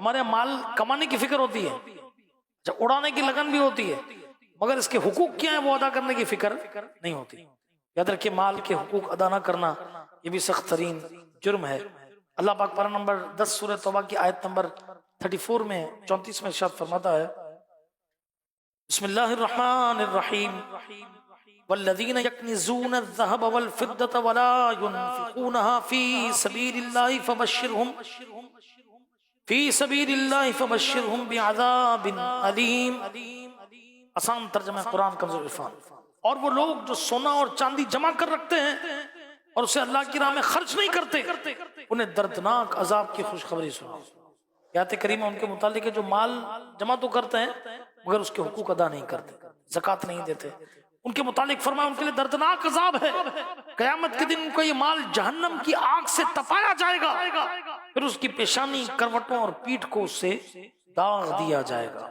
ہمارے یہاں مال کمانے کی فکر ہوتی ہے، جب اڑانے کی لگن بھی ہوتی ہے، مگر اس کے حقوق کیا ہیں وہ ادا کرنے کی فکر نہیں ہوتی۔ یاد رکھیے مال کے حقوق ادا نہ کرنا یہ بھی سخت ترین جرم ہے۔ اللہ پاک پارہ نمبر 10 سورہ توبہ کی آیت نمبر 34 میں 34 میں ارشاد فرماتا ہے، بسم اللہ الرحمن الرحیم والذین یکنزون الذهب والفضة ولا ينفقونها فی سبیل اللہ فبشرہم بعذاب علیم۔ آسان ترجمہ قرآن کمزور عرفان۔ اور وہ لوگ جو سونا اور چاندی جمع کر رکھتے ہیں اور اسے اللہ کی راہ میں خرچ نہیں کرتے، انہیں دردناک عذاب کی خوشخبری سناؤ۔ آیت کریمہ ان کے متعلق ہے جو مال جمع تو کرتے ہیں مگر اس کے حقوق ادا نہیں کرتے، زکوٰۃ نہیں دیتے، ان کے متعلق فرمایا ان کے لیے دردناک عذاب ہے، قیامت کے دن ان کو یہ مال جہنم کی آگ سے تپایا جائے گا، پھر اس کی پیشانی، کروٹوں اور پیٹھ کو اس سے داغ دیا جائے گا۔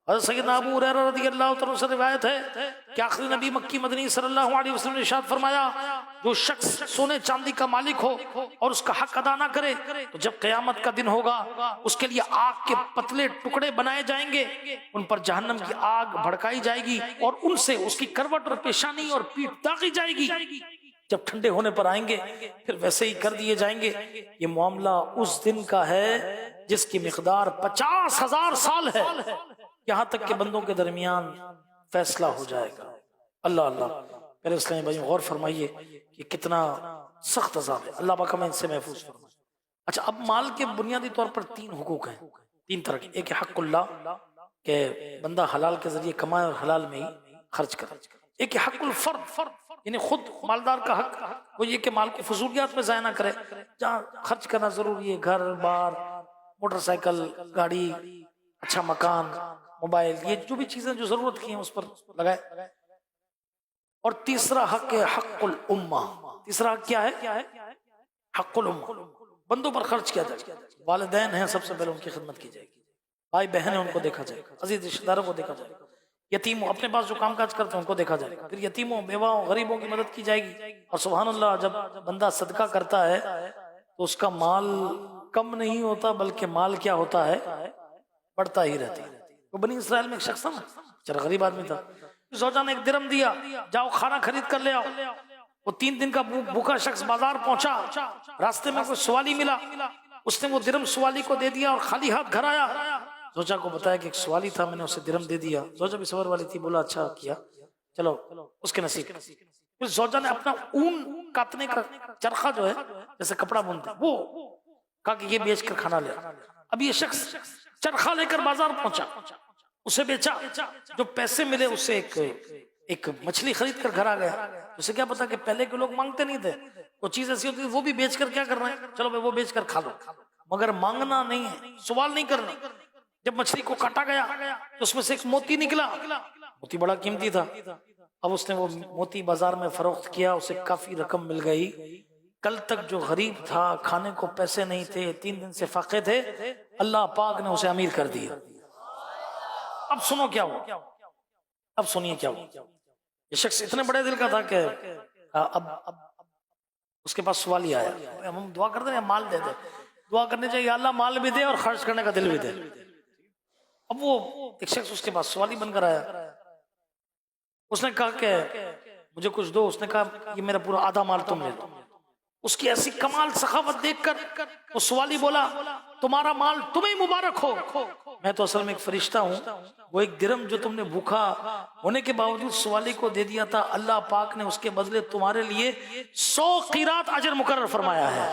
حضرت سیدنا ابو ہریرہ رضی اللہ تعالیٰ عنہ سے روایت ہے کہ آخری نبی مکی مدنی صلی اللہ علیہ وسلم نے ارشاد فرمایا، جو شخص سونے چاندی کا مالک ہو اور اس کا حق ادا نہ کرے تو جب قیامت کا دن ہوگا اس کے لیے آگ کے پتلے ٹکڑے بنائے جائیں گے، ان پر جہنم کی آگ بھڑکائی جائے گی اور ان سے اس کی کروٹ اور پیشانی اور پیٹھ داغی جائے گی۔ جب ٹھنڈے ہونے پر آئیں گے پھر ویسے ہی کر دیے جائیں گے۔ یہ معاملہ اس دن کا ہے جس کی مقدار 50,000 سال ہے، یہاں تک کہ بندوں کے درمیان فیصلہ ہو جائے گا۔ اللہ اللہ، پہلے اسلامی بھائی غور فرمائیے کہ کتنا سخت عذاب ہے، اللہ پاک ہمیں ان سے محفوظ فرمائے۔ اچھا، اب مال کے بنیادی طور پر 3 حقوق ہیں، 3 طرح کے۔ ایک حق اللہ کہ بندہ حلال کے ذریعے کمائے اور حلال میں ہی خرچ کرے۔ ایک حق الفرد، یعنی خود مالدار کا حق وہ یہ کہ مال کو فضولیات میں ضائع نہ کرے، جہاں خرچ کرنا ضروری ہے، گھر بار، موٹر سائیکل، گاڑی، اچھا مکان، موبائل، یہ جو بھی چیزیں جو ضرورت کی ہیں اس پر لگائے۔ اور تیسرا حق ہے حق الامہ۔ تیسرا حق کیا ہے؟ حق الامہ، بندوں پر خرچ کیا جائے، والدین ہیں سب سے پہلے ان کی خدمت کی جائے گی، بھائی بہن ہیں ان کو دیکھا جائے گا، عزیز رشتہ داروں کو دیکھا جائے گا، یتیموں اپنے پاس جو کام کاج کرتے ہیں ان کو دیکھا جائے گا، پھر یتیموں، بیواؤں، غریبوں کی مدد کی جائے گی۔ اور سبحان اللہ، جب بندہ صدقہ کرتا ہے تو اس کا مال کم نہیں ہوتا بلکہ مال کیا ہوتا ہے؟ بڑھتا ہی رہتا ہے۔ تو بنی اسرائیل میں ایک شخص تھا نا، چل غریب آدمی تھا، زوجہ نے 1 درم دیا، جاؤ کھانا خرید کر لے آؤ۔ وہ 3 دن کا بھوکا شخص بازار پہنچا، راستے میں کوئی سوالی ملا، اس نے وہ درم سوالی کو دے دیا اور خالی ہاتھ گھر آیا۔ زوجہ کو بتایا کہ ایک سوالی تھا، میں نے اسے درم دے دیا۔ زوجہ بھی صبر والی تھی، بولا اچھا کیا، چلو اس کے نصیب۔ پھر زوجہ نے اپنا اون کاٹنے کا چرخہ جو ہے جیسے کپڑا بنتا وہ کہا کہ یہ بیچ کر کھانا لے۔ اب یہ شخص چرخہ لے کر بازار پہنچا، اسے بیچا، جو پیسے ملے اس سے ایک مچھلی خرید کر گھر آ گیا۔ اسے کیا پتا کہ پہلے کے لوگ مانگتے نہیں تھے، وہ چیز ایسی ہوتی ہے وہ بھی بیچ کر کیا کر رہے ہیں، چلو وہ بیچ کر کھا لو، مگر مانگنا نہیں ہے، سوال نہیں کرنا۔ جب مچھلی کو کاٹا گیا تو اس میں سے ایک موتی نکلا، موتی بڑا قیمتی تھا۔ اب اس نے وہ موتی بازار میں فروخت کیا، اسے کافی رقم مل گئی۔ کل تک جو غریب تھا، کھانے کو پیسے نہیں تھے، 3 دن سے فاقے تھے، اللہ پاک نے اسے امیر کر دیا۔ اب سنو کیا ہوا، اب سنیے کیا ہوا۔ یہ شخص اتنے بڑے دل کا تھا کہ اب اس کے پاس سوال ہی آیا، ہم دعا کرتے ہیں مال دے دے، دعا کرنی چاہیے اللہ مال بھی دے اور خرچ کرنے کا دل بھی دے۔ اب وہ ایک شخص اس کے پاس سوالی بن کر آیا، اس نے کہا کہ مجھے کچھ دو۔ اس نے کہا یہ میرا پورا آدھا مال تم لے لو۔ اس کی ایسی کمال سخاوت دیکھ کر وہ سوالی بولا تمہارا مال تمہیں مبارک ہو، میں تو اصل میں ایک فرشتہ ہوں، وہ 1 درم جو تم نے بھوکا ہونے کے باوجود سوالی کو دے دیا تھا، اللہ پاک نے اس کے بدلے تمہارے لیے 100 قیرات اجر مقرر فرمایا ہے،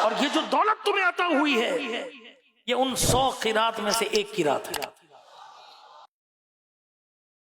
اور یہ جو دولت تمہیں عطا ہوئی ہے یہ ان 100 قیرات میں سے 1 قیرات ہے۔